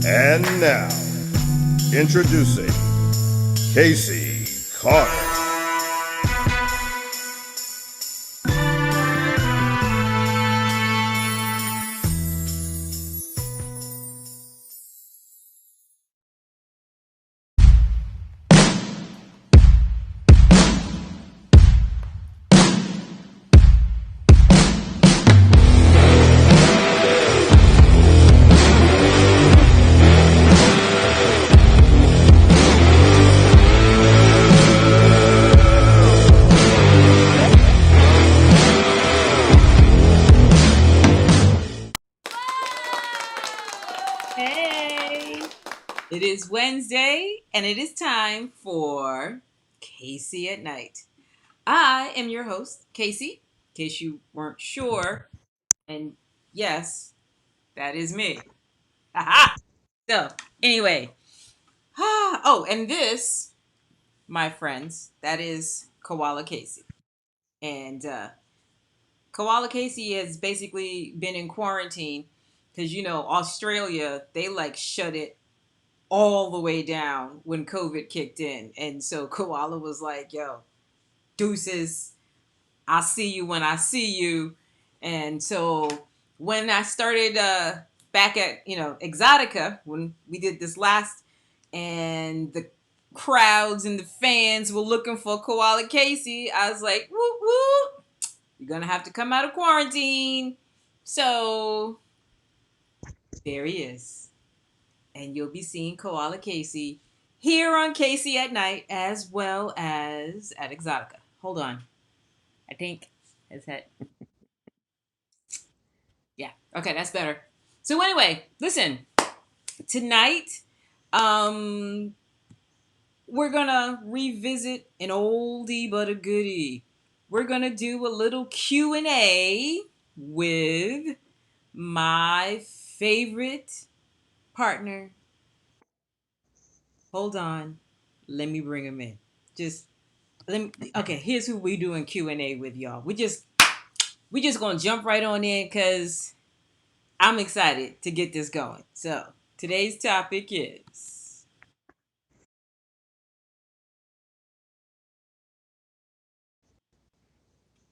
And now, introducing Casey Carter. Hey, it is Wednesday and it is time for Casey at Night. I am your host, Casey, in case you weren't sure. And yes, that is me. Haha. So, anyway, oh, and this, my friends, that is Koala Casey. And Koala Casey has basically been in quarantine because, Australia, they like shut it all the way down when COVID kicked in. And so Koala was like, yo, deuces, I'll see you when I see you. And so when I started back at, Exotica, when we did this last, and the crowds and the fans were looking for Koala Casey, I was like, whoop, whoop, you're going to have to come out of quarantine. So there he is. And you'll be seeing Koala Casey here on Casey at Night as well as at Exotica. Hold on. I think his head. Yeah. Okay, that's better. So anyway, listen. Tonight, um, we're gonna revisit an oldie but a goodie. We're gonna do a little Q&A with my favorite partner. Hold on. Let me bring him in. Just okay, here's who we doing Q&A with, y'all. We just gonna jump right on in because I'm excited to get this going. So today's topic is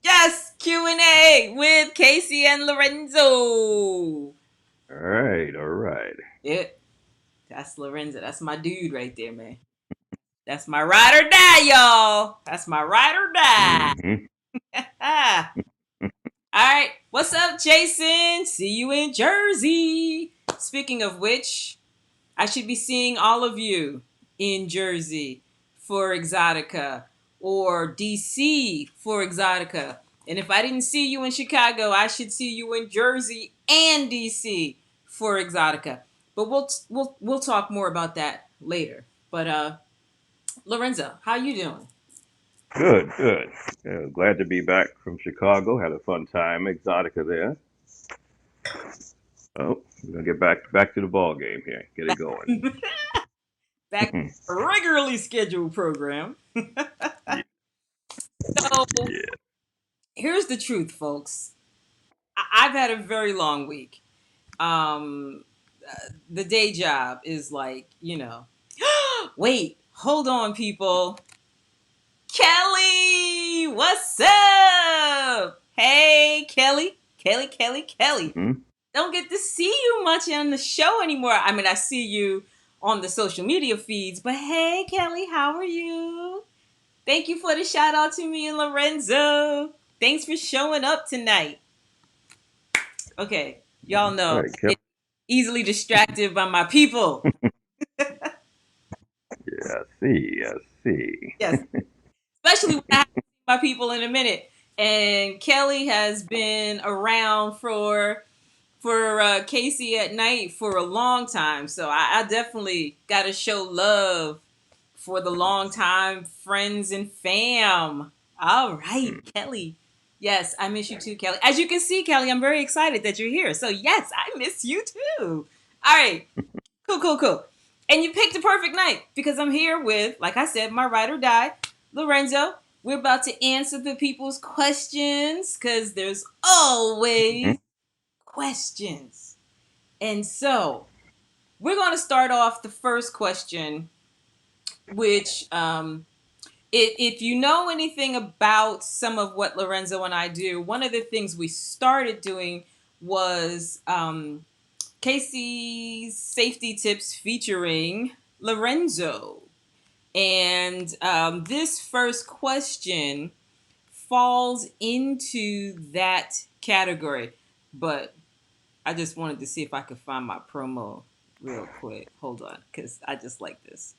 yes, Q&A with Casey and Lorenzo. All right, all right. Yeah, that's Lorenzo. That's my dude right there, man. That's my ride or die, y'all. That's my ride or die. Mm-hmm. All right, what's up, Jason? See you in Jersey. Speaking of which, I should be seeing all of you in Jersey for Exotica or DC for Exotica. And if I didn't see you in Chicago, I should see you in Jersey and DC for Exotica. But we'll talk more about that later. But Lorenzo, how you doing? Good, good. Yeah, glad to be back from Chicago. Had a fun time, Exotica there. Oh, we're gonna get back to the ball game here. Get it going. Back to a regularly scheduled program. Yeah, So yeah. here's the truth, folks. I've had a very long week. Um, the day job is like, wait, hold on, people. Kelly, what's up? Hey, Kelly, Kelly, Kelly, Kelly. Mm-hmm. Don't get to see you much on the show anymore. I mean, I see you on the social media feeds, but hey, Kelly, how are you? Thank you for the shout out to me and Lorenzo. Thanks for showing up tonight. Okay, y'all All know right, Kelly. it's easily distracted by my people. Yeah, I see, I see. Yes, especially when I haven't seen my people in a minute. And Kelly has been around for Casey at Night for a long time, so I definitely got to show love for the long time friends and fam. All right, Kelly. Yes, I miss you too, Kelly. As you can see, Kelly, I'm very excited that you're here. So yes, I miss you too. All right, cool, cool, cool. And you picked the perfect night because I'm here with, like I said, my ride or die, Lorenzo. We're about to answer the people's questions because there's Mm-hmm. always questions. And so, we're going to start off the first question, which if you know anything about some of what Lorenzo and I do, one of the things we started doing was Casey's safety tips featuring Lorenzo. And this first question falls into that category. But I just wanted to see if I could find my promo real quick. Hold on, because I just like this.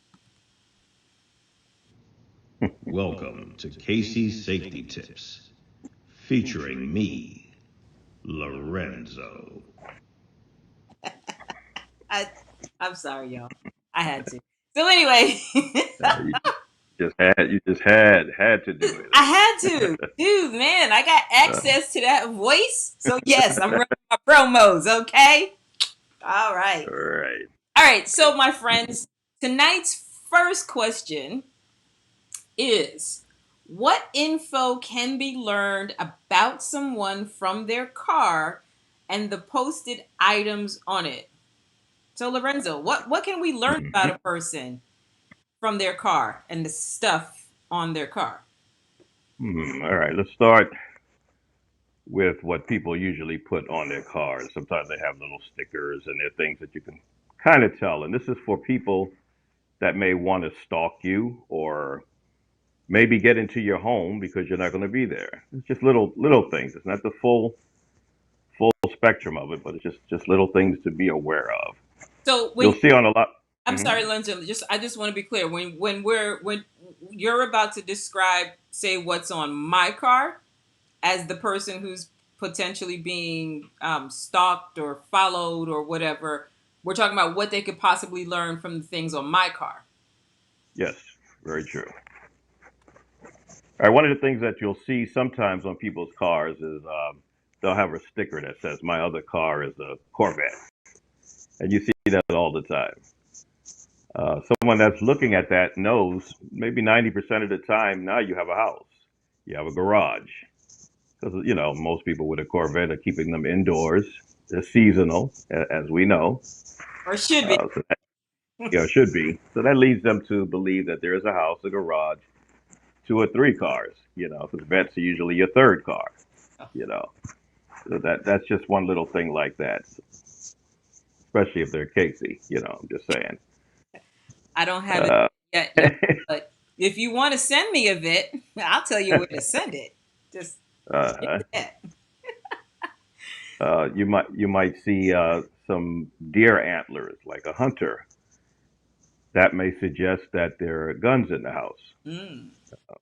Welcome to Casey's Safety Tips, featuring me, Lorenzo. I, I'm sorry, y'all. I had to. So anyway, You just had to do I had it. to. Dude, man, I got Uh, access to that voice. So yes, I'm running my promos, okay? All right. all right. All right, so my friends, tonight's first question is, what info can be learned about someone from their car and the posted items on it? So Lorenzo, what can we learn about Mhm. a person from their car and the stuff on their car? All right. Let's start with what people usually put on their cars. Sometimes they have little stickers and they're things that you can kind of tell. And this is for people that may want to stalk you or maybe get into your home because you're not going to be there. It's just little things. It's not the full spectrum of it, but it's just little things to be aware of. So You'll when see on a lot. I'm Mhm. sorry, Lorenzo, I just want to be clear. When you're about to describe, say, what's on my car as the person who's potentially being stalked or followed or whatever, we're talking about what they could possibly learn from the things on my car. Yes, very true. All right, one of the things that you'll see sometimes on people's cars is they'll have a sticker that says "My other car is a Corvette," and you see that all the time. Someone that's looking at that knows maybe 90% of the time now you have a house, you have a garage, because most people with a Corvette are keeping them indoors. They're seasonal, as we know. Or should be. So that, should be. So that leads them to believe that there is a house, a garage, two or three cars. Because vets are usually your third car. You know, so that's just one little thing like that. Especially if they're Casey. I'm just saying. I don't have it Uh, yet, y'all, but if you want to send me a bit, I'll tell you where to send it. Just hit uh, that. you might see some deer antlers, like a hunter. That may suggest that there are guns in the house Mm.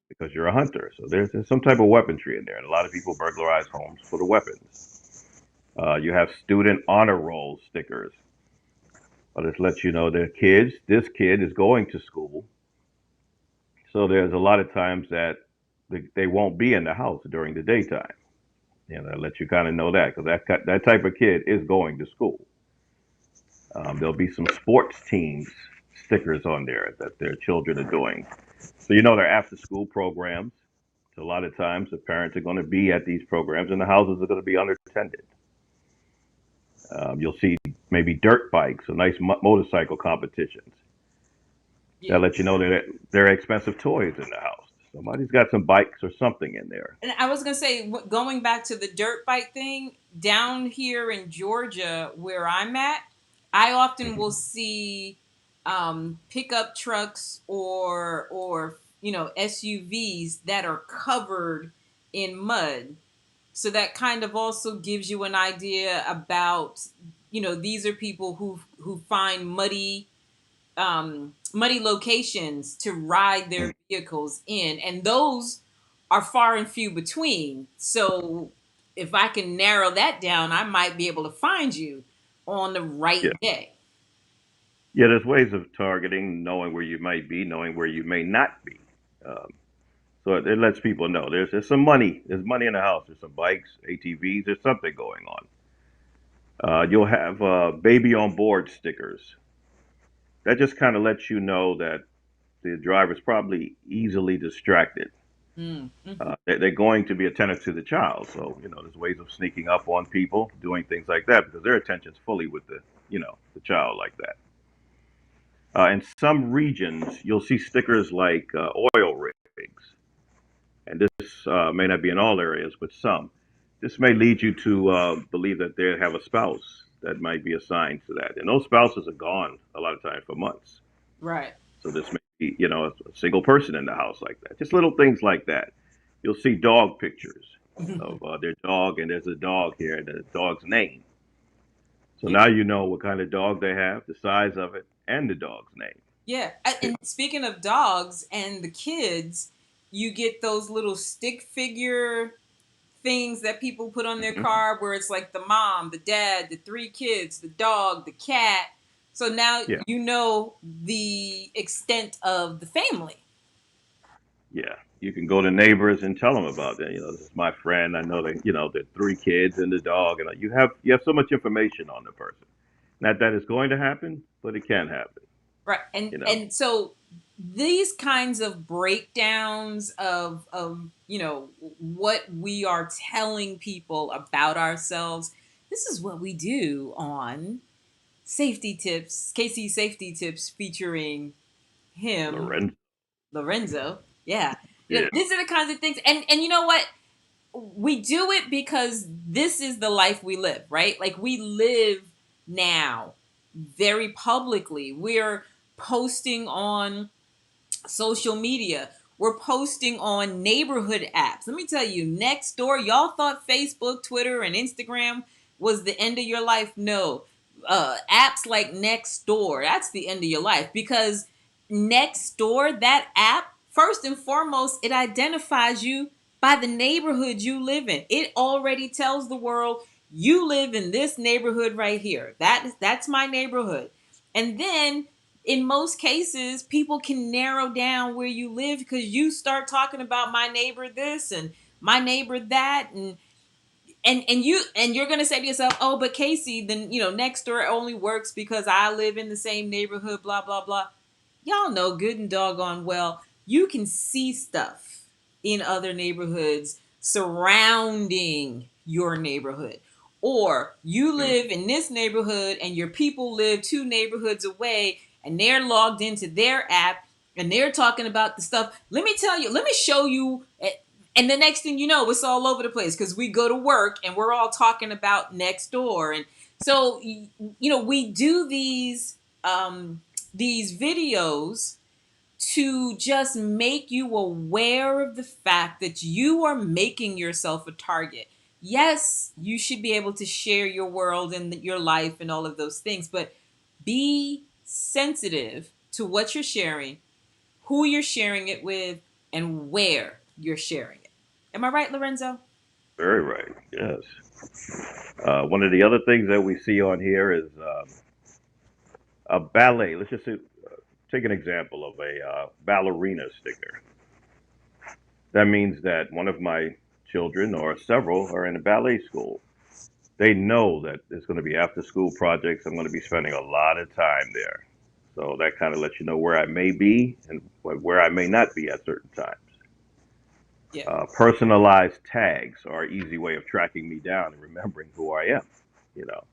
because you're a hunter. So there's some type of weaponry in there, and a lot of people burglarize homes for the weapons. You have student honor roll stickers. This lets you know that this kid is going to school. So there's a lot of times that they won't be in the house during the daytime. Let you kind of know that because that type of kid is going to school. There'll be some sports teams stickers on there that their children are doing. So they're after school programs. So a lot of times the parents are going to be at these programs and the houses are going to be unattended. You'll see maybe dirt bikes or nice motorcycle competitions. Yeah. That let you know that there are expensive toys in the house. Somebody's got some bikes or something in there. And I was gonna say, going back to the dirt bike thing, down here in Georgia, where I'm at, I often will Mhm. see pickup trucks or SUVs that are covered in mud. So that kind of also gives you an idea about, these are people who find muddy locations to ride their vehicles in, and those are far and few between. So if I can narrow that down, I might be able to find you on the Yeah, right day. yeah. There's ways of targeting, knowing where you might be, knowing where you may not be. Um, so it lets people know there's some money. There's money in the house. There's some bikes, ATVs. There's something going on. You'll have baby on board stickers. That just kind of lets you know that the driver's probably easily distracted. Mm-hmm. They're going to be attentive to the child. So, there's ways of sneaking up on people, doing things like that because their attention's fully with the child like that. In some regions, you'll see stickers like oil rigs, and this may not be in all areas, but some. This may lead you to believe that they have a spouse that might be assigned to that, and those spouses are gone a lot of times for months. Right. So this may be, a single person in the house like that. Just little things like that. You'll see dog pictures of their dog, and there's a dog here, and the dog's name. So Yeah. now you know what kind of dog they have, the size of it, and the dog's name. Yeah. And speaking of dogs and the kids, you get those little stick figure things that people put on their Hmm. car where it's like the mom, the dad, the three kids, the dog, the cat. So now Yeah, you know the extent of the family. yeah. You can go to neighbors and tell them about that. This is my friend. I know that the three kids and the dog, and you have so much information on the person. Not that it's going to happen, but it can happen. Right. You know, And so these kinds of breakdowns of what we are telling people about ourselves, this is what we do on Safety Tips, Casey Safety Tips featuring him, Lorenzo. Lorenzo. Yeah. Yeah, These are the kinds of things, and you know what? We do it because this is the life we live, right? Like we live now very publicly. We're posting on social media. We're posting on neighborhood apps. Let me tell you, next door, y'all thought Facebook, Twitter, and Instagram was the end of your life. No. Apps like Nextdoor, that's the end of your life because Nextdoor, that app, first and foremost, it identifies you by the neighborhood you live in. It already tells the world you live in this neighborhood right here. That's my neighborhood. And then in most cases, people can narrow down where you live because you start talking about my neighbor this and my neighbor that, and you're gonna say to yourself, oh, but Casey, then next door only works because I live in the same neighborhood, blah blah blah. Y'all know good and doggone well you can see stuff in other neighborhoods surrounding your neighborhood. Or you live in this neighborhood and your people live two neighborhoods away and they're logged into their app and they're talking about the stuff. Let me tell you, let me show you. And the next thing you know, it's all over the place because we go to work and we're all talking about next door. And so, we do these videos to just make you aware of the fact that you are making yourself a target. Yes, you should be able to share your world and your life and all of those things, but be sensitive to what you're sharing, who you're sharing it with, and where you're sharing it. Am I right, Lorenzo? very right. Yes. One of the other things that we see on here is a ballet. Let's just take an example of a ballerina sticker. That means that one of my children or several are in a ballet school. They know that there's going to be after school projects. I'm going to be spending a lot of time there. So that kind of lets you know where I may be and where I may not be at certain times. Yeah. Personalized tags are an easy way of tracking me down and remembering who I am. You know,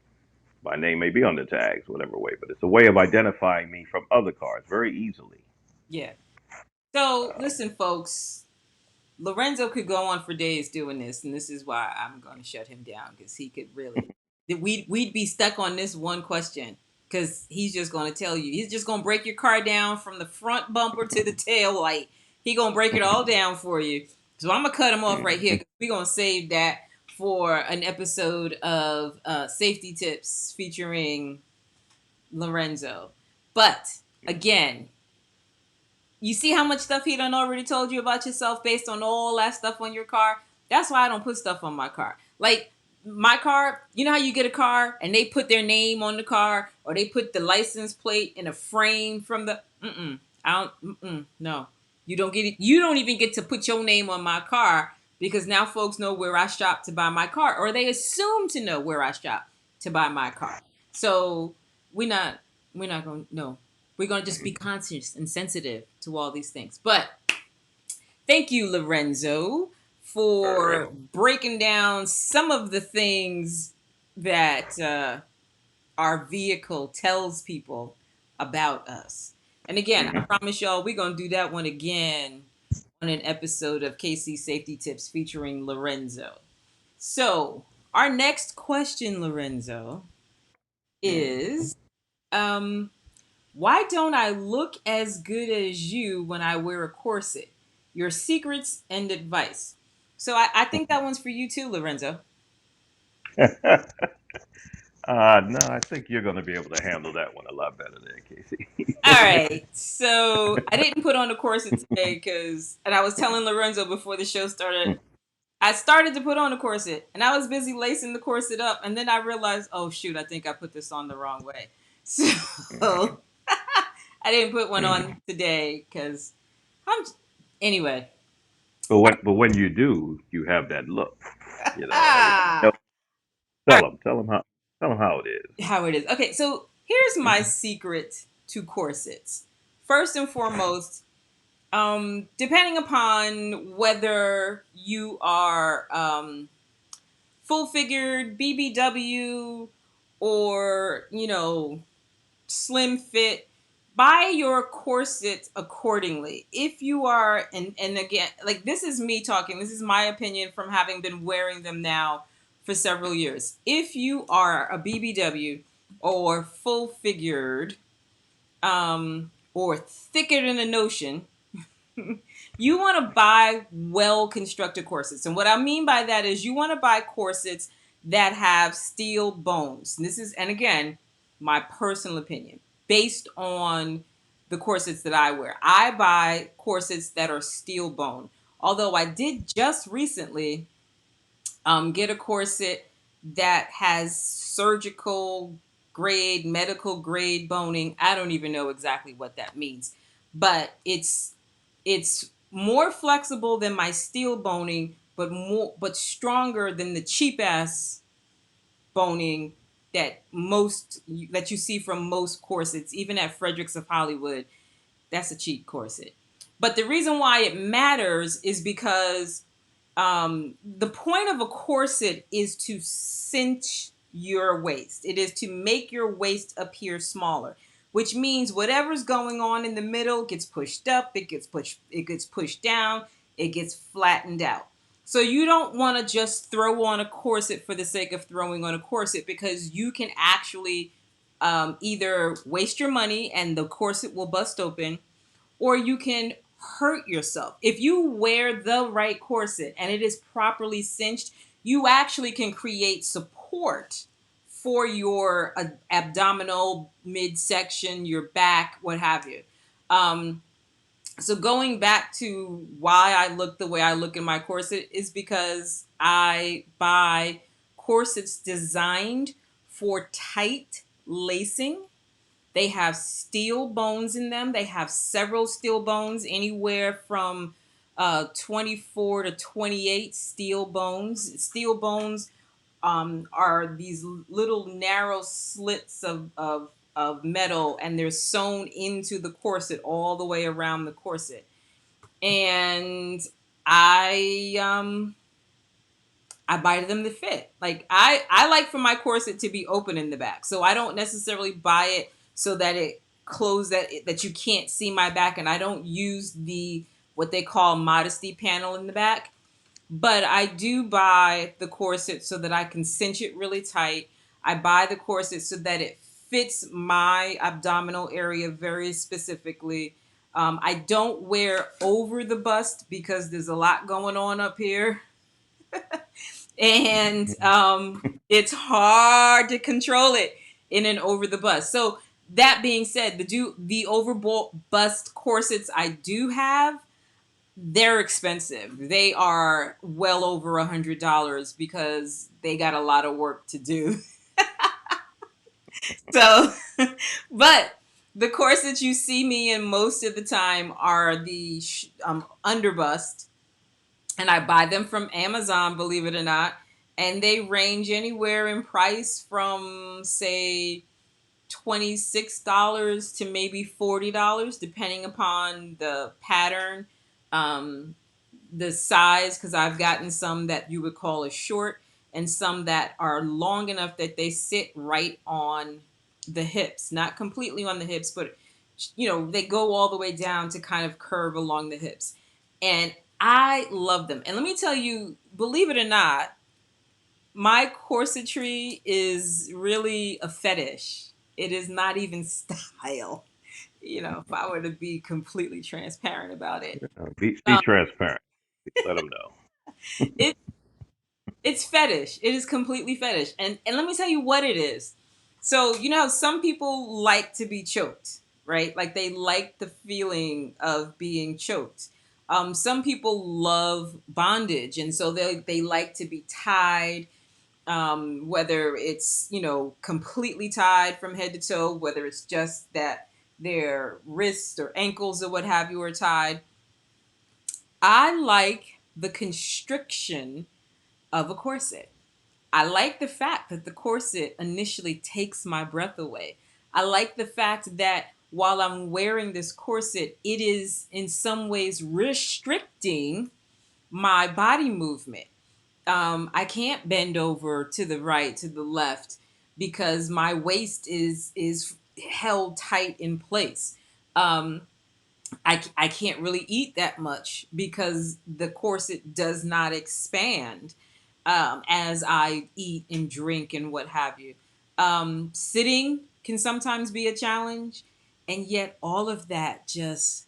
my name may be on the tags, whatever way, but it's a way of identifying me from other cars very easily. Yeah. So Um, listen, folks, Lorenzo could go on for days doing this, and this is why I'm going to shut him down because he could really. We'd be stuck on this one question because he's just going to tell you. He's just going to break your car down from the front bumper to the tail light. He going to break it all down for you. So I'm gonna cut him off right here. We're gonna save that for an episode of Safety Tips featuring Lorenzo. But again, you see how much stuff he done already told you about yourself based on all that stuff on your car? That's why I don't put stuff on my car. Like my car, you know how you get a car and they put their name on the car or they put the license plate in a frame from the I don't no. You don't get it. You don't even get to put your name on my car because now folks know where I shop to buy my car or they assume to know where I shop to buy my car. So we're not we're not going no. We're going to just be conscious and sensitive to all these things. But thank you, Lorenzo, all right. for breaking down some of the things that our vehicle tells people about us. And again, I Hmm. promise y'all, we're going to do that one again on an episode of KC Safety Tips featuring Lorenzo. So, our next question, Lorenzo, is um, why don't I look as good as you when I wear a corset? Your secrets and advice. So, I think that one's for you too, Lorenzo. No, I think you're going to be able to handle that one a lot better there, Casey. All right. So, I didn't put on the corset today and I was telling Lorenzo before the show started, I started to put on a corset and I was busy lacing the corset up. And then I realized, oh, shoot, I think I put this on the wrong way. So I didn't put one on today because I'm, anyway. But when you do, you have that look. Everybody knows. All Tell them how it is. right, how it is. Okay. So here's my Mhm. secret to corsets. First and foremost, depending upon whether you are full figured, BBW, or slim fit, buy your corset accordingly. If you are, and again, like, this is me talking, this is my opinion from having been wearing them now for several years. If you are a BBW or full figured, or thicker than a notion, you want to buy well constructed corsets. And what I mean by that is you want to buy corsets that have steel bones. This is, and again, my personal opinion based on the corsets that I wear. I buy corsets that are steel bone. Although I did just recently get a corset that has surgical grade, medical grade boning. I don't even know exactly what that means, but it's more flexible than my steel boning, but stronger than the cheap ass boning that you see from most corsets, even at Fredericks of Hollywood. That's a cheap corset. But the reason why it matters is because the point of a corset is to cinch your waist. It is to make your waist appear smaller, which means whatever's going on in the middle gets pushed up, it gets pushed down, it gets flattened out. So you don't want to just throw on a corset for the sake of throwing on a corset, because you can actually either waste your money and the corset will bust open, or you can hurt yourself. If you wear the right corset and it is properly cinched, you actually can create support for your abdominal midsection, your back, what have you. Um, so going back to why I look the way I look in my corset is because I buy corsets designed for tight lacing. They have steel bones in them. They have several steel bones, anywhere from 24 to 28 steel bones. Steel bones are these little narrow slits of metal, and they're sewn into the corset all the way around the corset. And I I buy them to fit. Like, I like for my corset to be open in the back, so I don't necessarily buy it so that it close that you can't see my back, and I don't use the what they call modesty panel in the back. But I do buy the corset so that I can cinch it really tight. I buy the corset so that it fits my abdominal area very specifically. I don't wear over the bust because there's a lot going on up here, and it's hard to control it in an over the bust. So that being said, the over bust corsets I do have, they're expensive. They are well over $100 because they got a lot of work to do. So, but the corsets you see me in most of the time are the underbust, and I buy them from Amazon, believe it or not. And they range anywhere in price from, say, $26 to maybe $40, depending upon the pattern, um, the size, because I've gotten some that you would call a short, and some that are long enough that they sit right on the hips, not completely on the hips, but they go all the way down to kind of curve along the hips. And I love them. And let me tell you, believe it or not, my corsetry is really a fetish. It is not even style. If I were to be completely transparent about it. Be transparent. Let them know. It it's fetish. It is completely fetish. And let me tell you what it is. So, how some people like to be choked, right? Like they like the feeling of being choked. Some people love bondage, and so they like to be tied, whether it's, completely tied from head to toe, whether it's just that their wrists or ankles or what have you are tied. I like the constriction of a corset. I like the fact that the corset initially takes my breath away. I like the fact that while I'm wearing this corset, it is in some ways restricting my body movement. I can't bend over to the right, to the left, because my waist is held tight in place. Um, I can't really eat that much because the corset does not expand as I eat and drink and what have you. Sitting can sometimes be a challenge, and yet all of that just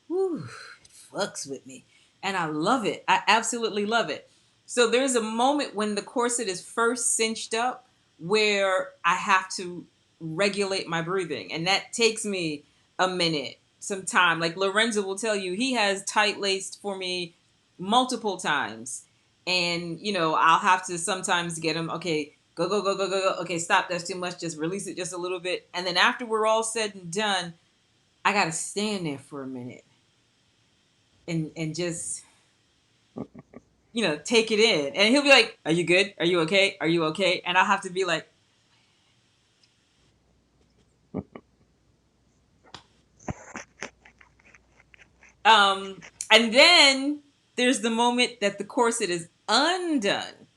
whew, it fucks with me. And I love it. I absolutely love it. So there's a moment when the corset is first cinched up where I have to regulate my breathing. And that takes me a minute, some time. Like Lorenzo will tell you, he has tight laced for me multiple times. And, I'll have to sometimes get him, okay, go, go, go, go, go, go. Okay, stop. That's too much. Just release it just a little bit. And then after we're all said and done, I got to stand there for a minute and just take it in, and he'll be like, are you good, are you okay, are you okay, and I'll have to be like, and then there's the moment that the corset is undone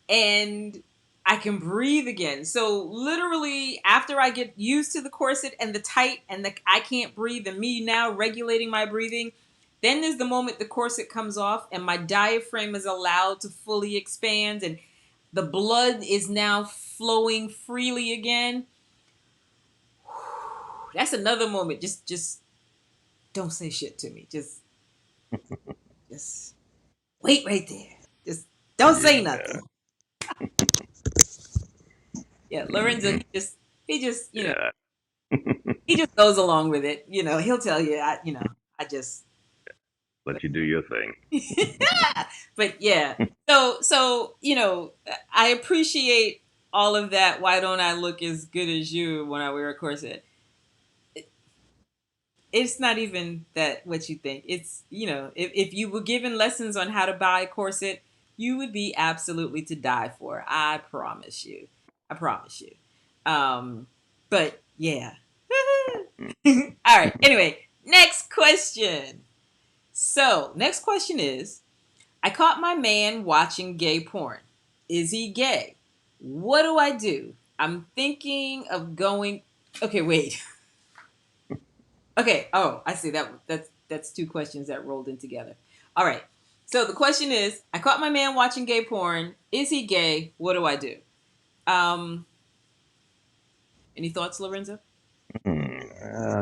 and I can breathe again. So literally after I get used to the corset and the tight and the I can't breathe and me now regulating my breathing, then there's the moment the corset comes off and my diaphragm is allowed to fully expand and the blood is now flowing freely again. That's another moment. Just don't say shit to me. Just wait right there. Just don't say Yeah, nothing. Yeah, Lorenzo, he just yeah. he just goes along with it. He'll tell you, I just Let you do your thing. but yeah. So, I appreciate all of that. Why don't I look as good as you when I wear a corset? It's not even that what you think. It's, if you were given lessons on how to buy a corset, you would be absolutely to die for. I promise you. I promise you. But yeah. All right. Anyway, next question. So, next question is, I caught my man watching gay porn. Is he gay? What do I do? I'm thinking of going. Okay, wait. Okay. Oh, I see. That's two questions that rolled in together. All right. So the question is, I caught my man watching gay porn. Is he gay? What do I do? Um, any thoughts, Lorenzo? I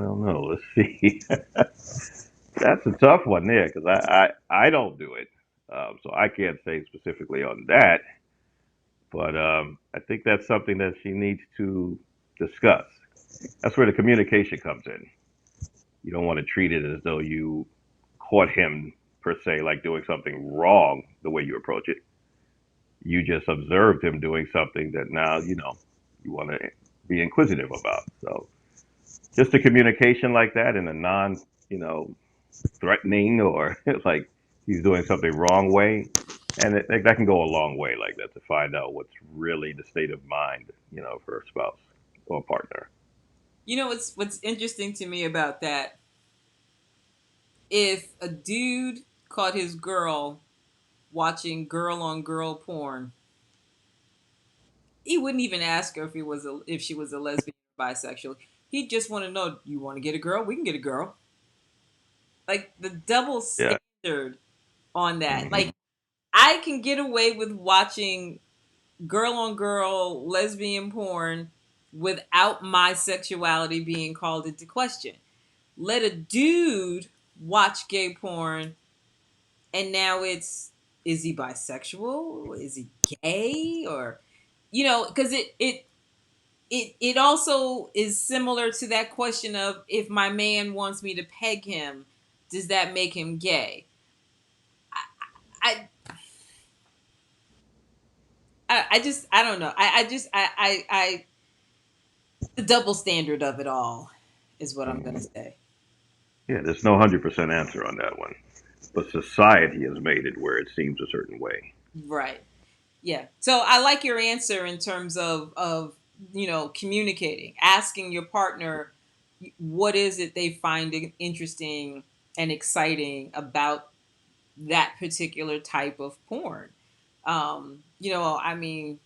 don't know. Let's see. That's a tough one there because I don't do it, so I can't say specifically on that. But I think that's something that she needs to discuss. That's where the communication comes in. You don't want to treat it as though you caught him per se, like doing something wrong the way you approach it. You just observed him doing something that now you want to be inquisitive about. So just a communication like that in a non, you know, threatening or like he's doing something wrong way, and that can go a long way like that to find out what's really the state of mind, for a spouse or partner. What's interesting to me about that? If a dude caught his girl watching girl on girl porn, he wouldn't even ask her if she was a lesbian or bisexual. He just want to know, you want to get a girl? We can get a girl. Like the double Yeah. standard on that. Hmm. Like I can get away with watching girl on girl lesbian porn without my sexuality being called into question. Let a dude watch gay porn and now it's, is he bisexual? Is he gay? Or because it also is similar to that question of, if my man wants me to peg him, does that make him gay? I I just I don't know. I just I the double standard of it all is what I'm gonna Hmm. say. Yeah, there's no 100% answer on that one. But society has made it where it seems a certain way. Right. Yeah. So I like your answer in terms of communicating, asking your partner what is it they find interesting and exciting about that particular type of porn. I mean,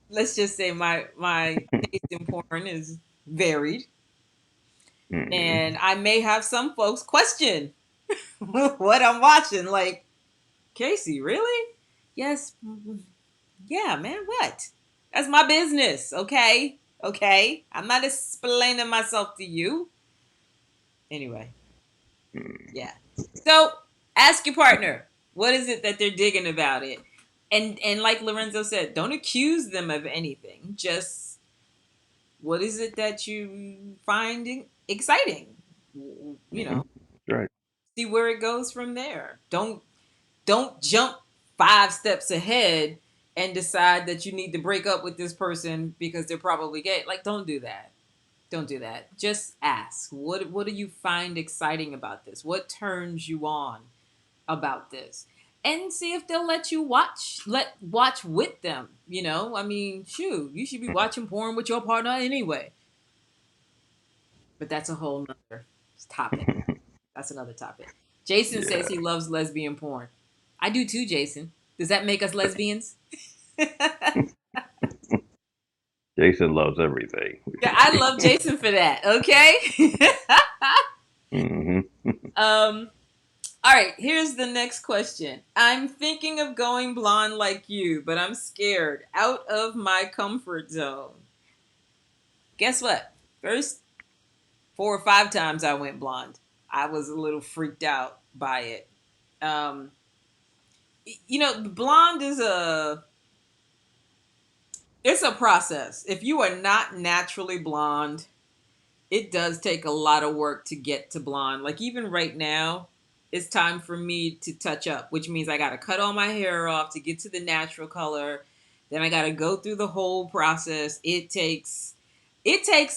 let's just say my taste in porn is varied, Hmm. and I may have some folks question what I'm watching. Like, Casey, really? Yes. Yeah, man, what? That's my business, okay? Okay? I'm not explaining myself to you. Anyway, yeah. So, ask your partner, what is it that they're digging about it? And like Lorenzo said, don't accuse them of anything. Just, what is it that you find exciting? You Hmm. know, Right. see where it goes from there. Don't jump 5 steps ahead and decide that you need to break up with this person because they're probably gay. Like, don't do that. Don't do that. Just ask. What do you find exciting about this? What turns you on about this? And see if they'll let you watch with them. I mean, shoot, you should be watching porn with your partner anyway. But that's a whole nother topic. That's another topic. Jason says Yeah. he loves lesbian porn. I do too, Jason. Does that make us lesbians? Jason loves everything. Yeah, I love Jason for that. Okay. Hmm. All right. Here's the next question. I'm thinking of going blonde like you, but I'm scared, out of my comfort zone. Guess what? First 4 or 5 times I went blonde, I was a little freaked out by it. Um, blonde is it's a process. If you are not naturally blonde, it does take a lot of work to get to blonde. Like, even right now, it's time for me to touch up, which means I got to cut all my hair off to get to the natural color. Then I got to go through the whole process. It takes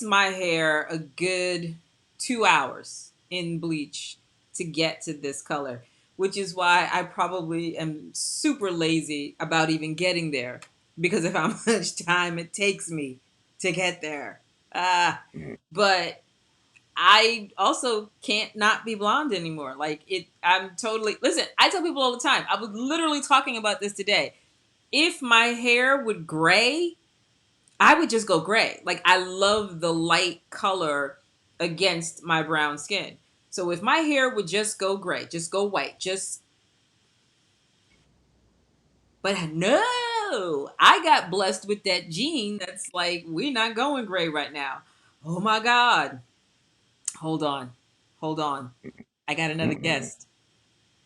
my hair a good 2 hours in bleach to get to this color, which is why I probably am super lazy about even getting there, because of how much time it takes me to get there. But I also can't not be blonde anymore. Like, I'm totally, listen, I tell people all the time, I was literally talking about this today. If my hair would gray, I would just go gray. Like, I love the light color against my brown skin. So if my hair would just go gray, just go white, but no, I got blessed with that gene that's like, we're not going gray right now. Oh my God. Hold on. Hold on. I got another Hmm. guest.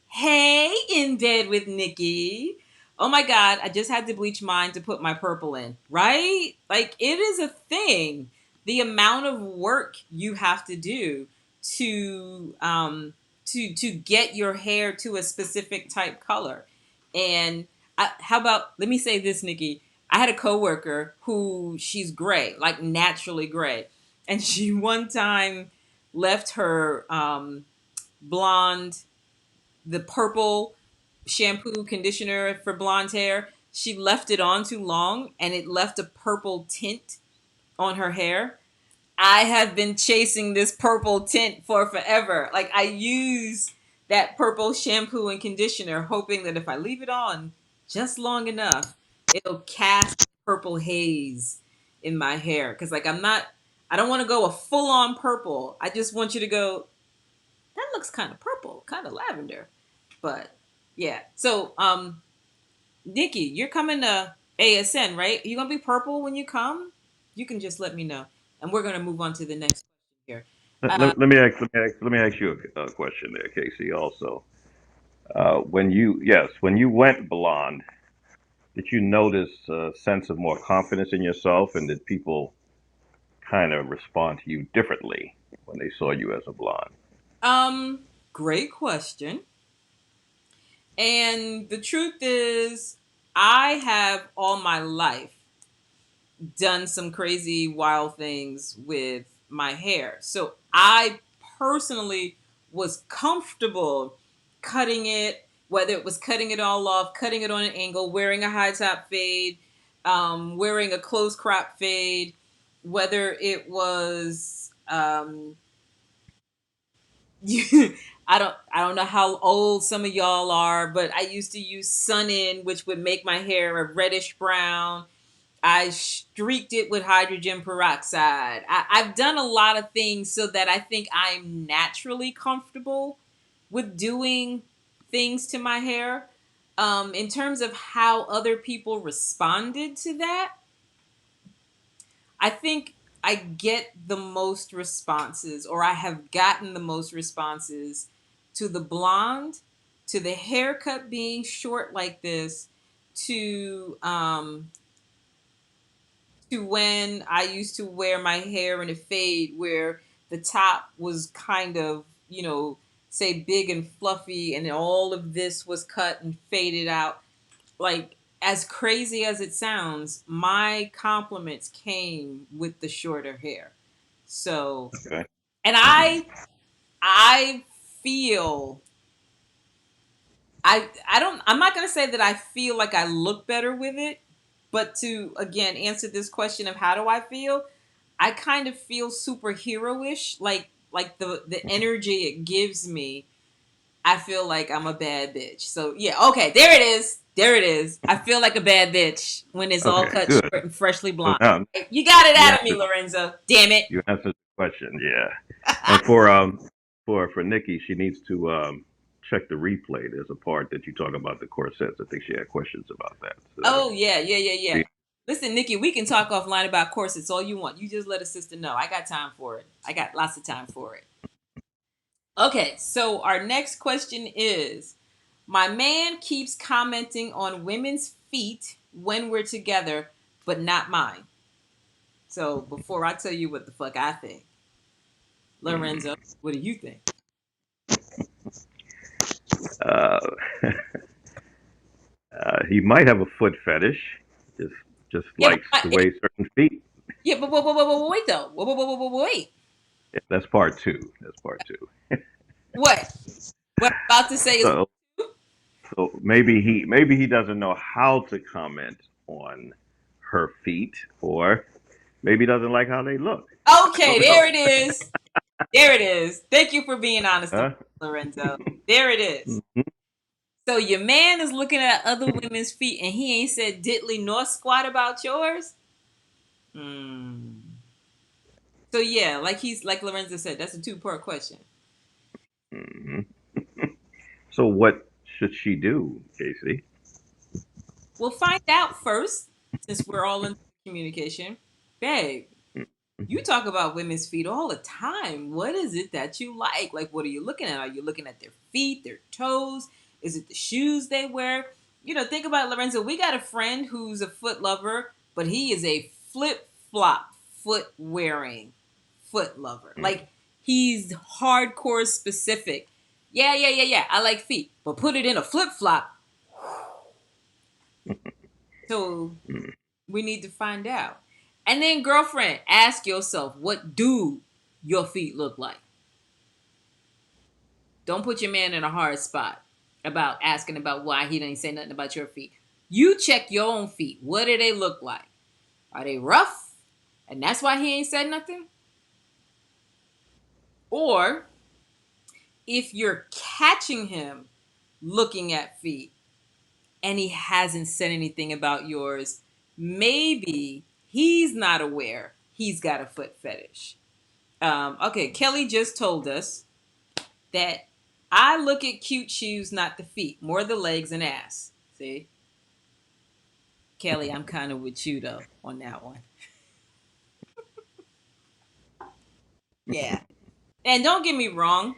Hey, in bed with Nikki. Oh my God, I just had to bleach mine to put my purple in, right? Like, it is a thing. The amount of work you have to do to get your hair to a specific type color. And how about, let me say this, Nikki. I had a coworker who, she's gray, like naturally gray. And she one time left her blonde, the purple shampoo conditioner for blonde hair. She left it on too long and it left a purple tint on her hair. I have been chasing this purple tint for forever. Like, I use that purple shampoo and conditioner hoping that if I leave it on just long enough, it'll cast purple haze in my hair because like I don't want to go a full on purple. I just want you to go, that looks kind of purple, kind of lavender. But yeah. So Nikki, you're coming to ASN, right? Are you gonna be purple when you come? You can just let me know. And we're gonna move on to the next question here. Let me ask you a question there, Casey. Also, when you went blonde, did you notice a sense of more confidence in yourself, and did people kind of respond to you differently when they saw you as a blonde? Great question. And the truth is, I have all my life done some crazy, wild things with my hair. So I personally was comfortable cutting it, whether it was cutting it all off, cutting it on an angle, wearing a high top fade, wearing a close crop fade, whether it was I don't know how old some of y'all are, but I used to use sun in, which would make my hair a reddish brown. I streaked it with hydrogen peroxide. I've done a lot of things so that I think I'm naturally comfortable with doing things to my hair. In terms of how other people responded to that, I think I get the most responses, or I have gotten the most responses to the blonde, to the haircut being short like this, to when I used to wear my hair in a fade where the top was kind of, say big and fluffy and all of this was cut and faded out. Like, as crazy as it sounds, my compliments came with the shorter hair. So, Okay. and Hmm. I feel I'm not going to say that I feel like I look better with it, but to again answer this question of how do I feel, I kind of feel superhero-ish, like the energy it gives me. I feel like I'm a bad bitch. So yeah, okay, there it is. There it is. I feel like a bad bitch when it's all Okay, cut good. short and freshly So blonde. now You got it you out of me, answered Lorenzo. Damn it. you answered the question. Yeah. And for Nikki, she needs to check the replay. There's a part that you talk about the corsets. I think she had questions about that. So Oh yeah, yeah, yeah, yeah. be, Listen, Nikki, we can talk offline about corsets all you want. You just let a sister know. I got time for it. I got lots of time for it. Okay, so our next question is, my man keeps commenting on women's feet when we're together, but not mine. So before I tell you what the fuck I think, Lorenzo, mm, what do you think? uh, he might have a foot fetish. Just just Yeah, likes the way certain feet. yeah, but wait though. Wait. Yeah, that's part two. That's part two. What? What I'm about to say is, So so maybe he doesn't know how to comment on her feet, or maybe he doesn't like how they look. I okay, don't there know. it is. There it is. Thank you for being honest about Huh? it, Lorenzo. There it is. So your man is looking at other women's feet and he ain't said diddly nor squat about yours? Hmm. So yeah, like Lorenzo said, that's a two-part question. Hmm. So what should she do, Casey? We'll find out first, since we're all in communication. Babe, you talk about women's feet all the time. What is it that you like? Like, what are you looking at? Are you looking at their feet, their toes? Is it the shoes they wear? Think about it, Lorenzo. We got a friend who's a foot lover, but he is a flip flop foot wearing foot lover. Like, he's hardcore specific. Yeah, yeah, yeah, yeah. I like feet, but put it in a flip flop. So we need to find out. And then, girlfriend, ask yourself, what do your feet look like? Don't put your man in a hard spot about asking about why he didn't say nothing about your feet. You check your own feet. What do they look like? Are they rough? And that's why he ain't said nothing? Or if you're catching him looking at feet and he hasn't said anything about yours, maybe he's not aware he's got a foot fetish. Okay, Kelly just told us that I look at cute shoes, not the feet, more the legs and ass. See? Kelly, I'm kind of with you though on that one. Yeah. And don't get me wrong,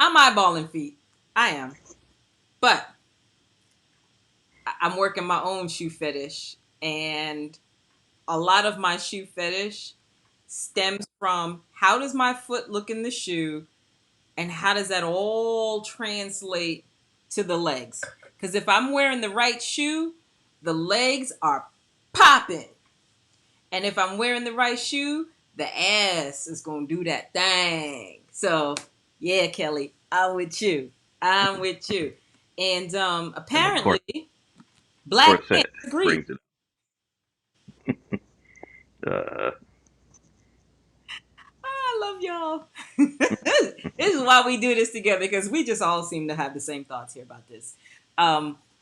I'm eyeballing feet. I am. But I'm working my own shoe fetish. And a lot of my shoe fetish stems from how does my foot look in the shoe and how does that all translate to the legs? Because if I'm wearing the right shoe, the legs are popping. And if I'm wearing the right shoe, the ass is going to do that thing. So, yeah, Kelly, I'm with you. I'm with you. And And the apparently, black men corset agree. brings it. Uh, I love y'all. This is why we do this together because we just all seem to have the same thoughts here about this.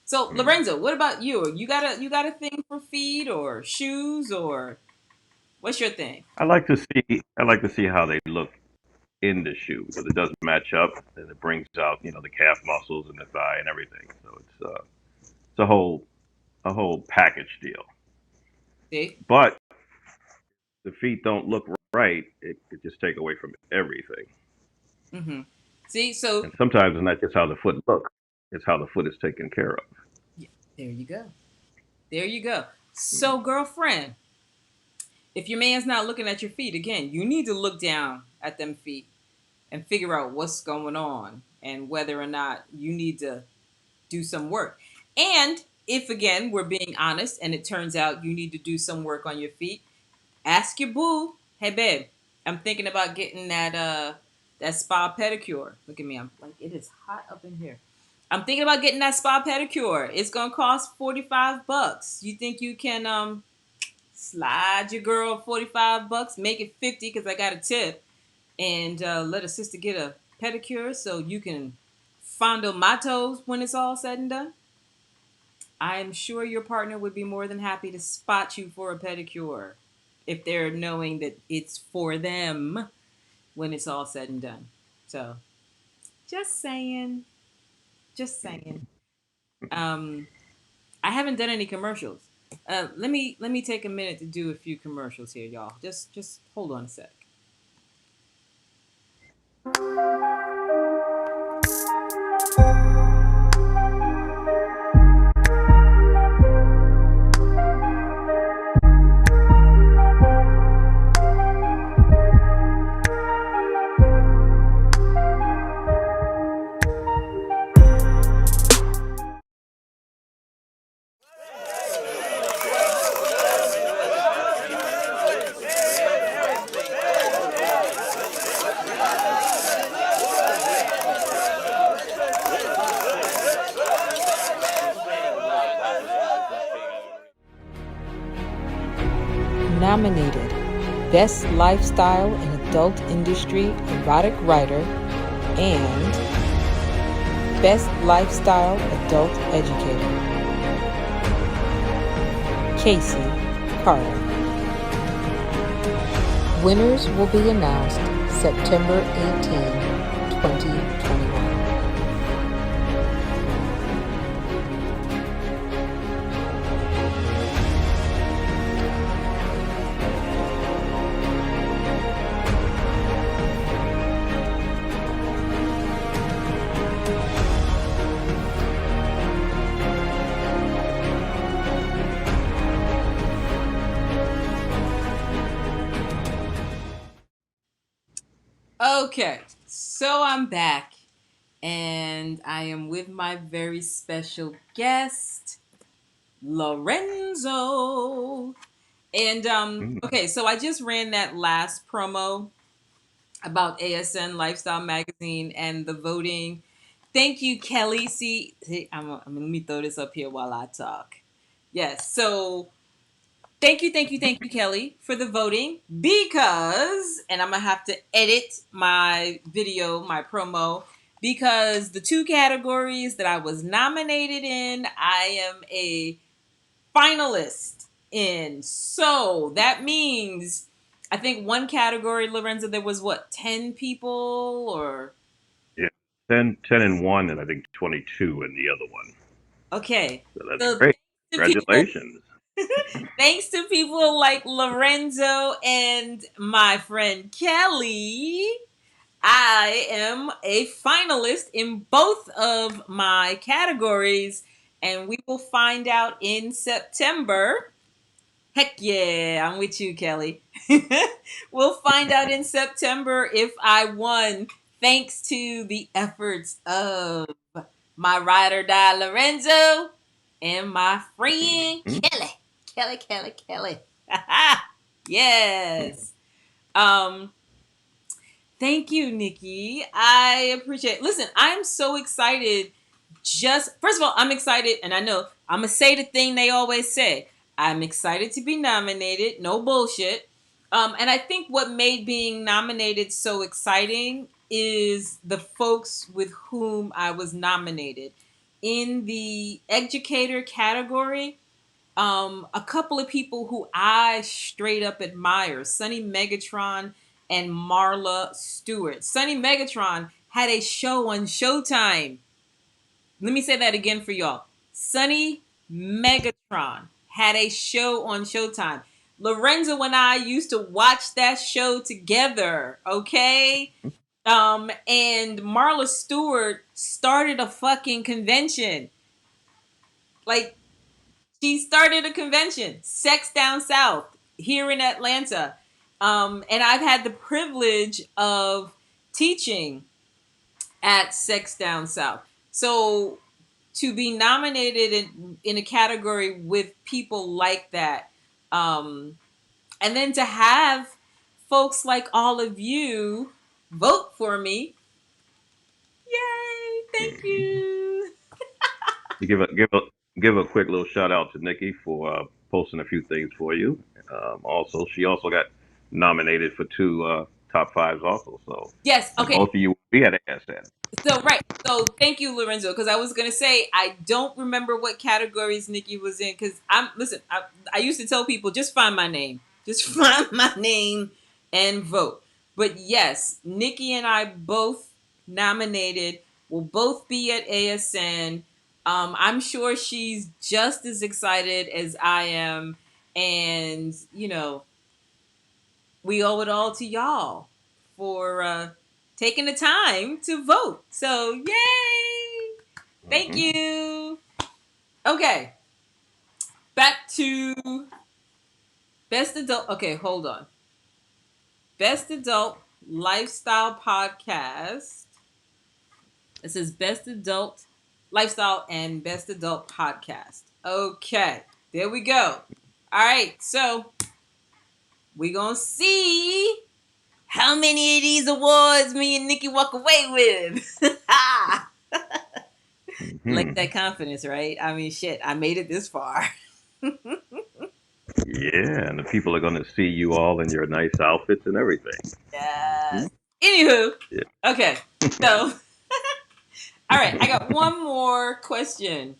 So mm. Lorenzo, what about you? You got a thing for feet or shoes or what's your thing? I like to see how they look in the shoe because it does match up and it brings out the calf muscles and the thigh and everything. So it's a whole package deal. See, But the feet don't look right, it could just take away from everything. mm-hmm. See, so And sometimes it's not just how the foot looks; it's how the foot is taken care of. yeah, there you go. There you go. So, girlfriend, if your man's not looking at your feet again, you need to look down at them feet and figure out what's going on and whether or not you need to do some work. And if again we're being honest and it turns out you need to do some work on your feet, ask your boo, hey babe, I'm thinking about getting that spa pedicure. Look at me, I'm like it is hot up in here. I'm thinking about getting that spa pedicure. It's gonna cost $45. You think you can slide your girl $45, make it 50 because I got a tip, and let a sister get a pedicure so you can fondle my toes when it's all said and done? I'm sure your partner would be more than happy to spot you for a pedicure if they're knowing that it's for them when it's all said and done. So, just saying, just saying. Um, I haven't done any commercials. Let me take a minute to do a few commercials here, y'all. Just hold on a sec. Nominated Best Lifestyle in Adult Industry Erotic Writer and Best Lifestyle Adult Educator. Casey Carter. Winners will be announced September 18, 2021. Okay, so I'm back, and I am with my very special guest, Lorenzo. And Mm. okay, so I just ran that last promo about ASN Lifestyle Magazine and the voting. Thank you, Kelly. See, let me throw this up here while I talk. Yes, so thank you, Kelly, for the voting because, and I'm gonna have to edit my video, my promo, because the two categories that I was nominated in, I am a finalists in. So that means, I think one category, Lorenzo, there was what, 10 people or? Yeah, 10 in one, and I think 22 in the other one. Okay. So that's So great. thanks to people, Congratulations. thanks to people like Lorenzo and my friend Kelly, I am a finalist in both of my categories, and we will find out in September. Heck yeah, I'm with you, Kelly. We'll find out in September if I won, thanks to the efforts of my ride or die Lorenzo and my friend Mhm. Kelly. Kelly. Yes. Um, Thank you, Nikki. I appreciate it. Listen, I'm so excited. Just first of all, I'm excited, and I know I'm gonna say the thing they always say. I'm excited to be nominated. No bullshit. And I think what made being nominated so exciting is the folks with whom I was nominated. In the educator category, a couple of people who I straight up admire, Sonny Megatron and Marla Stewart. Sonny Megatron had a show on Showtime. Let me say that again for y'all. Sonny Megatron had a show on Showtime. Lorenzo and I used to watch that show together, okay? And Marla Stewart started a fucking convention. Like, she started a convention, Sex Down South, here in Atlanta. And I've had the privilege of teaching at Sex Down South. So to be nominated in a category with people like that, and then to have folks like all of you vote for me, yay! Thank Mhm. you. You give a quick little shout out to Nikki for posting a few things for you. Also, she also got nominated for two top fives also. So, Yes. and Okay. both of you will be at ASN. So right. So thank you, Lorenzo, because I was gonna say I don't remember what categories Nikki was in. Because I'm listen. I used to tell people just find my name, just find my name and vote. But yes, Nikki and I both nominated. We'll both be at ASN. I'm sure she's just as excited as I am, and we owe it all to y'all for taking the time to vote. So, yay! Thank Hmm. you. Okay, back to best adult. Okay, hold on. Best adult lifestyle podcast. It says best adult lifestyle and best adult podcast. Okay, there we go. All right, so we gonna see how many of these awards me and Nikki walk away with. Like Hmm. that confidence, right? I mean, shit, I made it this far. Yeah, and the people are going to see you all in your nice outfits and everything. Hmm. Yes. Anywho, Yeah. okay. So, all right, I got one more question.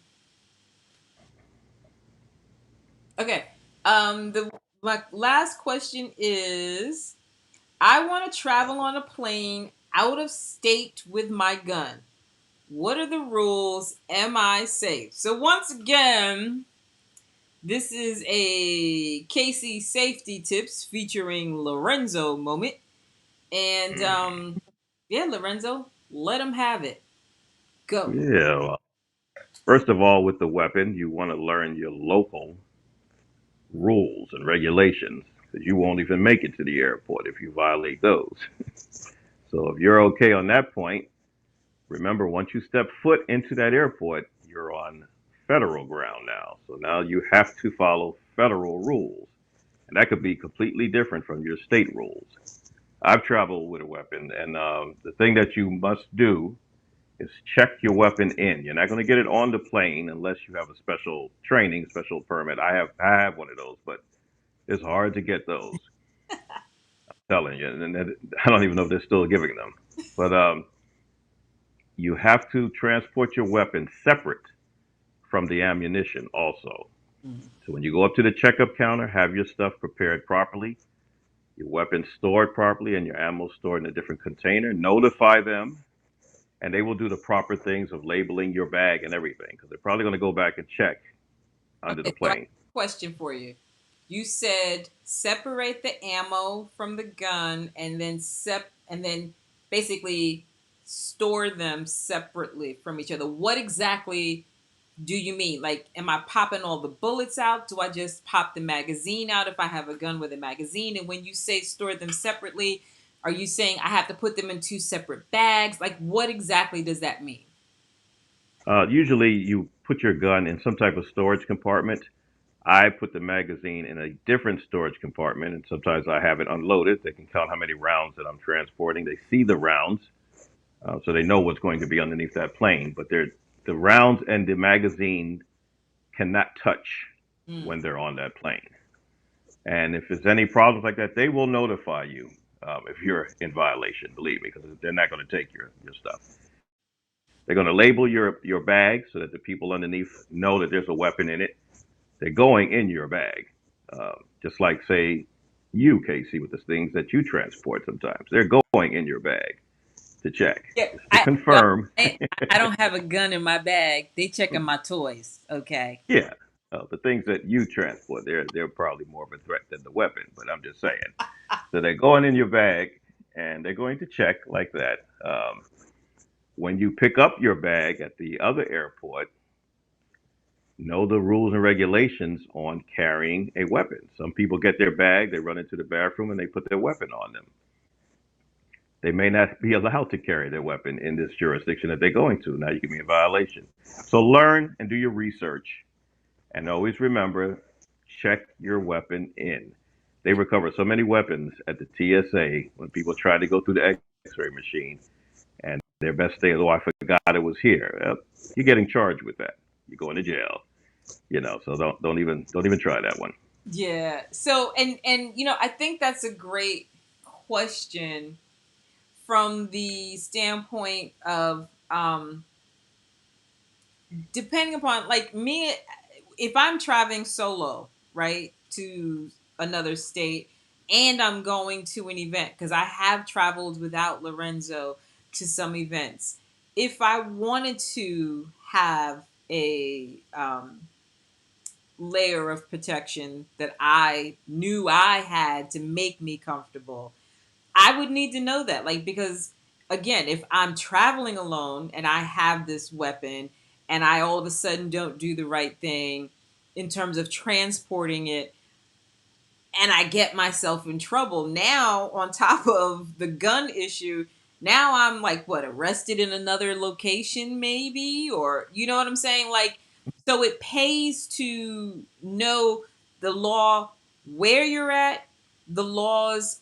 Okay. The My last question is: I want to travel on a plane out of state with my gun. What are the rules? Am I safe? So once again, this is a Casey safety tips featuring Lorenzo moment. And yeah, Lorenzo, let him have it. Go. Yeah. Well, first of all, with the weapon, you want to learn your local rules and regulations because you won't even make it to the airport if you violate those. So if you're okay on that point, remember once you step foot into that airport, you're on federal ground now. So now you have to follow federal rules. And that could be completely different from your state rules. I've traveled with a weapon, and the thing that you must do is check your weapon in. You're not going to get it on the plane unless you have a special training, special permit. I have one of those, but it's hard to get those. I'm telling you, and I don't even know if they're still giving them. But you have to transport your weapon separate from the ammunition also. Mm. So when you go up to the checkup counter, have your stuff prepared properly, your weapons stored properly, and your ammo stored in a different container. Notify them, and they will do the proper things of labeling your bag and everything, because they're probably going to go back and check under the Okay, so I have plane. a question for you. You said separate the ammo from the gun and then basically store them separately from each other. What exactly do you mean? Like, am I popping all the bullets out? Do I just pop the magazine out if I have a gun with a magazine? And when you say store them separately, are you saying I have to put them in two separate bags? Like, what exactly does that mean? Usually, you put your gun in some type of storage compartment. I put the magazine in a different storage compartment, and sometimes I have it unloaded. They can count how many rounds that I'm transporting. They see the rounds, so they know what's going to be underneath that plane. But the rounds and the magazine cannot touch Mm. when they're on that plane. And if there's any problems like that, they will notify you if you're in violation. Believe me, because they're not going to take your stuff. They're going to label your bag so that the people underneath know that there's a weapon in it. They're going in your bag, just like say you, Casey, with the things that you transport. Sometimes they're going in your bag to check, Yeah, just to well, confirm. I don't have a gun in my bag. They checking my toys. Okay. Yeah, the things that you transport, they're probably more of a threat than the weapon. But I'm just saying. So they're going in your bag, and they're going to check like that. When you pick up your bag at the other airport, know the rules and regulations on carrying a weapon. Some people get their bag, they run into the bathroom, and they put their weapon on them. They may not be allowed to carry their weapon in this jurisdiction that they're going to. Now you can be in violation. So learn and do your research, and always remember, check your weapon in. They recover so many weapons at the TSA when people try to go through the X-ray machine, and their best day is, oh, I forgot it was here. You're getting charged with that. You're going to jail. So don't even try that one. Yeah. So and I think that's a great question from the standpoint of depending upon like me if I'm traveling solo, right, to another state and I'm going to an event because I have traveled without Lorenzo to some events. If I wanted to have a layer of protection that I knew I had to make me comfortable, I would need to know that. Like, because again, if I'm traveling alone and I have this weapon and I all of a sudden don't do the right thing in terms of transporting it and I get myself in trouble, now on top of the gun issue, now I'm like, what, arrested in another location, maybe? Or, you know what I'm saying? Like, so it pays to know the law where you're at, the laws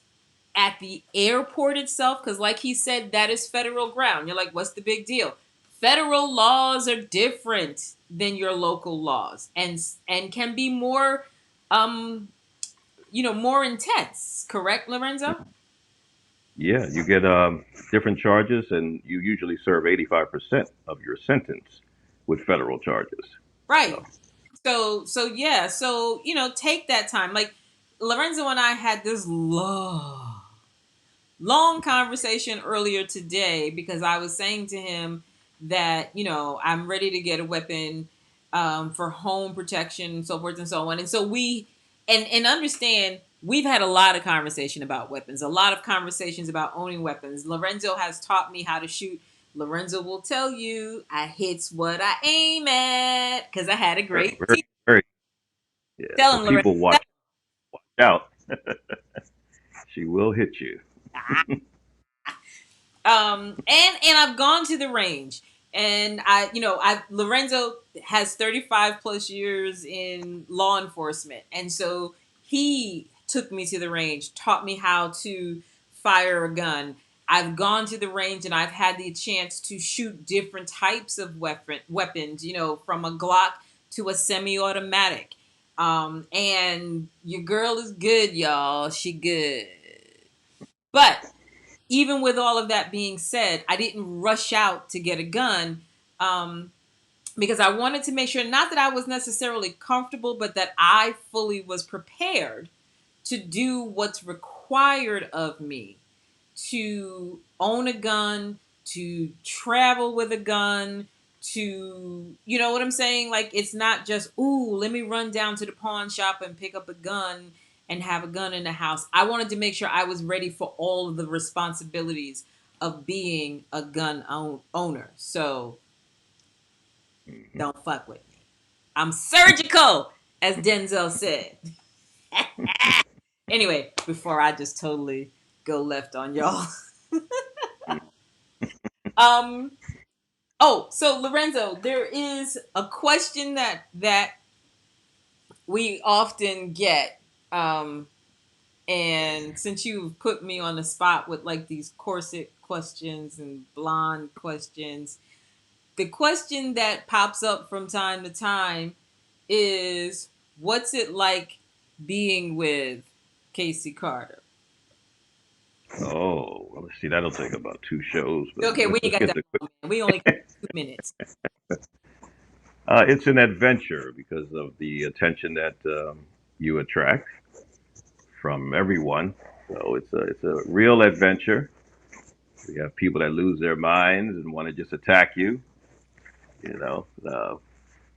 at the airport itself, because like he said, that is federal ground. You're like, what's the big deal? Federal laws are different than your local laws, and can be more um more intense. Correct, Lorenzo? Yeah, you get different charges, and you usually serve 85% of your sentence with federal charges. Right. So, So yeah, so take that time. Like Lorenzo and I had this long conversation earlier today because I was saying to him that I'm ready to get a weapon for home protection and so forth and so on. And so we and understand we've had a lot of conversation about weapons, a lot of conversations about owning weapons. Lorenzo has taught me how to shoot. Lorenzo will tell you I hits what I aim at because I had a very, great very, team. very, yeah. Tell So him, Lorenzo. people watch out. She will hit you. And I've gone to the range, and I Lorenzo has 35 plus years in law enforcement, and so he took me to the range, taught me how to fire a gun. I've gone to the range and I've had the chance to shoot different types of weapons, from a Glock to a semi-automatic. And your girl is good, y'all. She good. But even with all of that being said, I didn't rush out to get a gun. Um, because I wanted to make sure, not that I was necessarily comfortable, but that I fully was prepared to do what's required of me to own a gun, to travel with a gun, to, you know what I'm saying? Like, it's not just, ooh, let me run down to the pawn shop and pick up a gun and have a gun in the house. I wanted to make sure I was ready for all of the responsibilities of being a gun owner. So Hmm. don't fuck with me. I'm surgical, as Denzel said. Anyway, before I just totally go left on y'all. um Oh, so Lorenzo, there is a question that we often get, and since you've put me on the spot with like these corset questions and blonde questions, the question that pops up from time to time is, what's it like being with Casey Carter? Oh, well, let's see. That'll take about two shows, but Okay, we ain't let's got get that the. long, man. We only got 2 minutes. It's an adventure because of the attention that you attract from everyone. So it's a real adventure. We have people that lose their minds and want to just attack you. You know,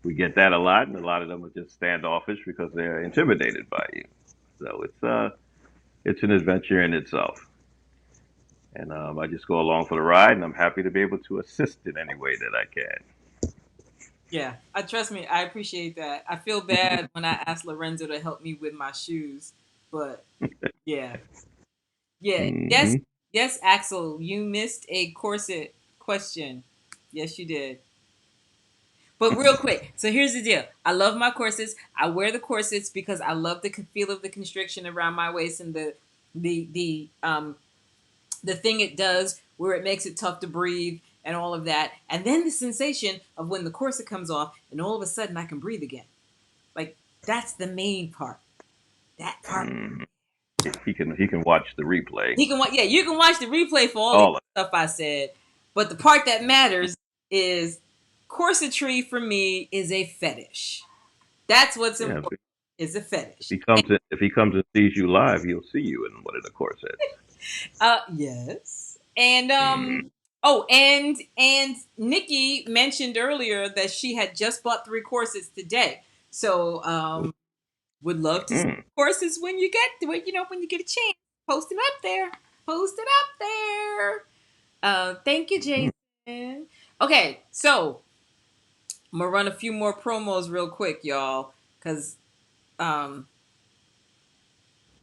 we get that a lot, and a lot of them are just standoffish because they're intimidated by you. So it's an adventure in itself, and I just go along for the ride, and I'm happy to be able to assist in any way that I can. Yeah, I trust me. I appreciate that. I feel bad when I asked Lorenzo to help me with my shoes, but yeah, yeah, yes, Hmm. yes, Axel, you missed a corset question. Yes, you did. But real quick, so here's the deal. I love my corsets. I wear the corsets because I love the feel of the constriction around my waist and the the um the thing it does where it makes it tough to breathe and all of that. And then the sensation of when the corset comes off and all of a sudden I can breathe again. Like, that's the main part. That part. Hmm. He can watch the replay. He can watch. Yeah, you can watch the replay for all the All of stuff I said. But the part that matters is corsetry for me is a fetish. That's what's it. Yeah, important. Is a if fetish. he comes in, if he comes and sees you live, he'll see you in one of the corsets. Yes. And Mm. oh, and Nikki mentioned earlier that she had just bought 3 corsets today. So would love to see Mm. corsets when you get when you get a chance. Post it up there. Post it up there. Thank you, Mm. Jason. Okay, so I'm gonna run a few more promos real quick, y'all. Cause um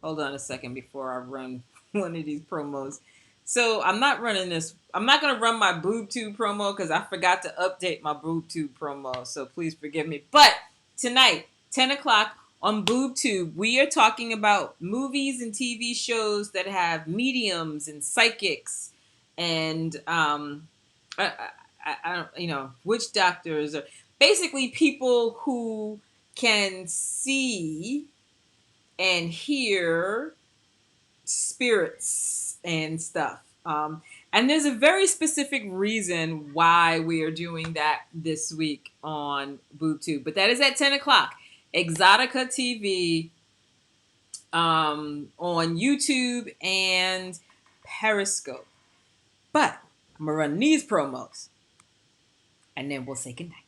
hold on a second before I run one of these promos. So I'm not running this. I'm not gonna run my BoobTube promo because I forgot to update my BoobTube promo. So please forgive me. But tonight, 10 o'clock on BoobTube, we are talking about movies and TV shows that have mediums and psychics and I don't witch doctors or basically people who can see and hear spirits and stuff. And there's a very specific reason why we are doing that this week on BoobTube. But that is at 10 o'clock. Exotica TV on YouTube and Periscope. But I'm going to run these promos and then we'll say goodnight.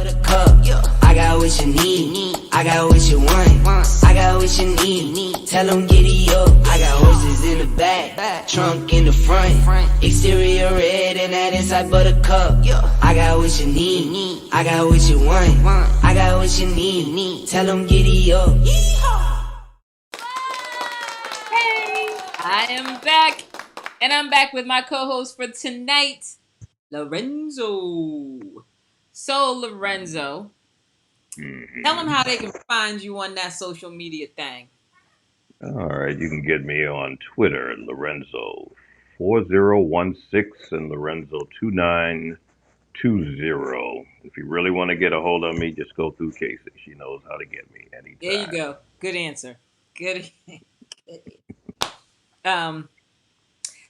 I got what you need, I got what you want, I got what you need, tell them giddy up. I got horses in the back, trunk in the front, exterior red and that inside buttercup. I got what you need, I got what you want, I got what you need, tell them giddy up. Hey, I am back. And I'm back with my co-host for tonight, Lorenzo. So, Lorenzo, tell them how they Hmm. can find you on that social media thing. All right, you can get me on Twitter, Lorenzo 4016 and Lorenzo 2920. If you really want to get a hold of me, just go through Casey. She knows how to get me There you anytime. go. Good answer. Good. Good. Um,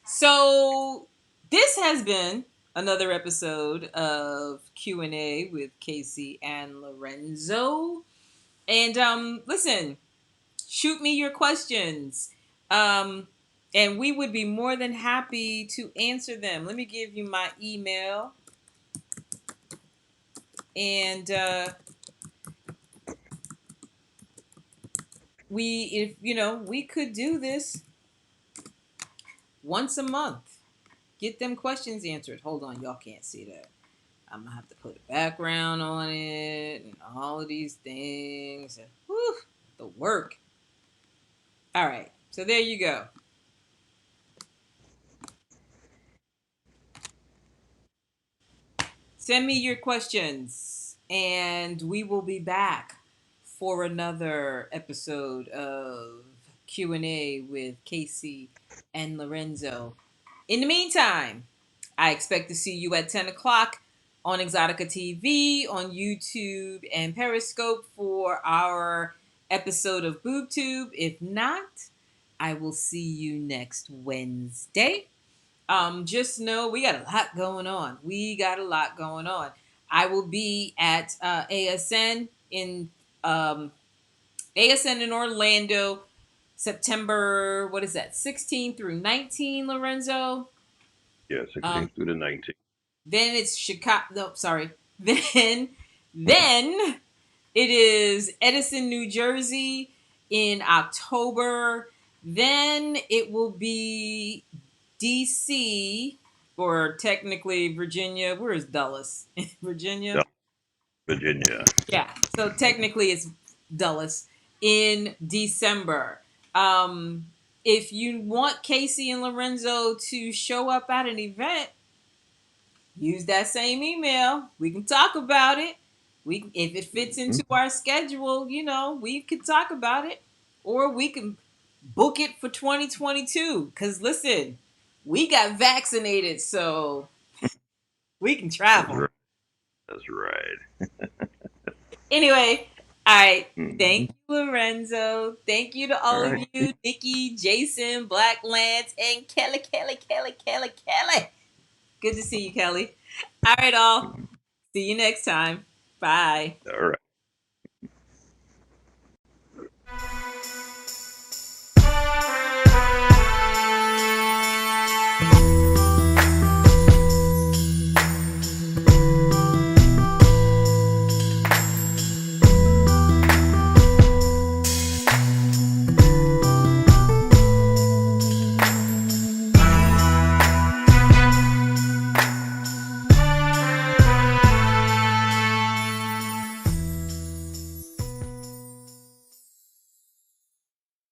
so this has been another episode of Q&A with Casey and Lorenzo. And listen, shoot me your questions. And we would be more than happy to answer them. Let me give you my email. And if we could do this once a month. Get them questions answered. Hold on, y'all can't see that. I'm gonna have to put a background on it and all of these things. And, whew, the work. All right, so there you go. Send me your questions, and we will be back for another episode of Q&A with Casey and Lorenzo. In the meantime, I expect to see you at 10 o'clock on Exotica TV, on YouTube, and Periscope for our episode of BoobTube. If not, I will see you next Wednesday. Just know we got a lot going on. We got a lot going on. I will be at um, ASN in Orlando, September, what is that, 16 through 19, Lorenzo? Yeah, Um, 16th through the 19th. then it's Chicago. No, sorry. Then it is Edison, New Jersey in October. Then it will be DC, or technically Virginia. Where is Dulles? Virginia? Yeah, Virginia. Yeah. So technically it's Dulles in December. Um, if you want Casey and Lorenzo to show up at an event, use that same email. We can talk about it. If it fits Hmm. into our schedule, we could talk about it, or we can book it for 2022. Cause listen, we got vaccinated, so we can That's travel. right. That's right. Anyway, all right. Hmm. Thank you, Lorenzo. Thank you to All all of right. you, Nikki, Jason, Black Lance, and Kelly. Good to see you, Kelly. All right, all. Mhm. See you next time. Bye. All right.